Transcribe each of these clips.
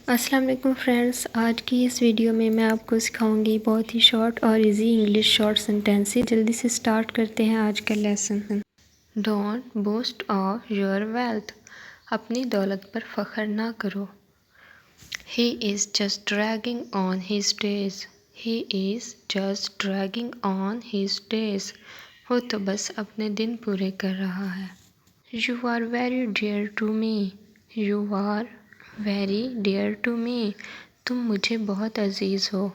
السلام علیکم فرینڈس، آج کی اس ویڈیو میں آپ کو سکھاؤں گی بہت ہی شارٹ اور ایزی انگلش شارٹ سینٹینس۔ جلدی سے سٹارٹ کرتے ہیں آج کا lesson. Don't boast of your wealth, اپنی دولت پر فخر نہ کرو۔ He is just dragging on his days, he is just dragging on his days, وہ تو بس اپنے دن پورے کر رہا ہے۔ You are very dear to me, you are very dear to me, تم مجھے بہت عزیز ہو۔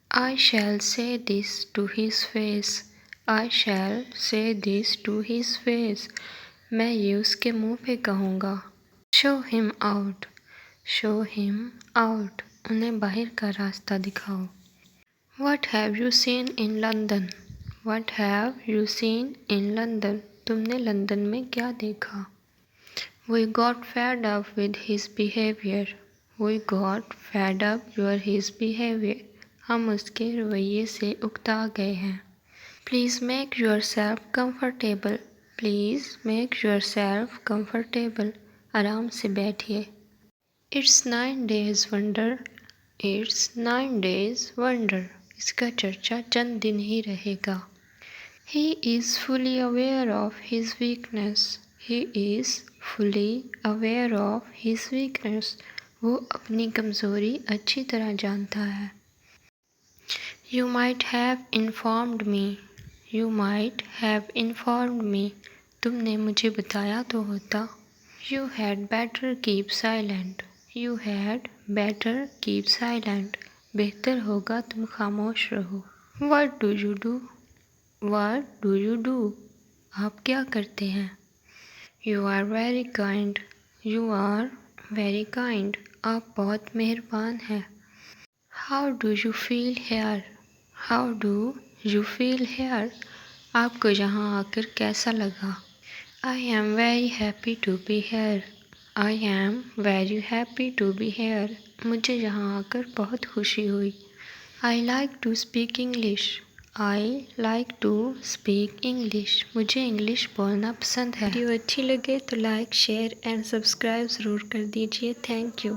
آئی shall say this to his face, I shall say this to his face, میں یہ اس کے منہ پہ کہوں گا۔ شو ہم آؤٹ، شو ہم آؤٹ، انہیں باہر کا راستہ دکھاؤ۔ What have you seen in London, what have you seen in London, تم نے لندن میں کیا دیکھا؟ We got fed up with his behavior. We got fed up with his behavior. ہم اس کے رویے سے اکتا گئے ہیں۔ Please make yourself comfortable. Please make yourself comfortable. آرام سے بیٹھیے۔ It's 9 days wonder. It's 9 days wonder. اس کا چرچا چند دن ہی رہے گا۔ He is fully aware of his weakness. He is fully aware of his weakness. وہ اپنی کمزوری اچھی طرح جانتا ہے۔ You might have informed me. You might have informed me. تم نے مجھے بتایا تو ہوتا۔ You had better keep silent. You had better keep silent. بہتر ہوگا تم خاموش رہو۔ What do you do? What do you do? آپ کیا کرتے ہیں؟ You are very kind. You are very kind. آپ بہت مہربان ہیں۔ How do you feel here? How do you feel here? آپ کو یہاں آ کر کیسا لگا؟ I am very happy to be here. I am very happy to be here. مجھے یہاں آ کر بہت خوشی ہوئی۔ I like to speak English. I like to speak English. مجھے انگلش بولنا پسند ہے۔ ویڈیو اچھی لگے تو لائک، شیئر اینڈ سبسکرائب ضرور کر دیجیے۔ Thank you.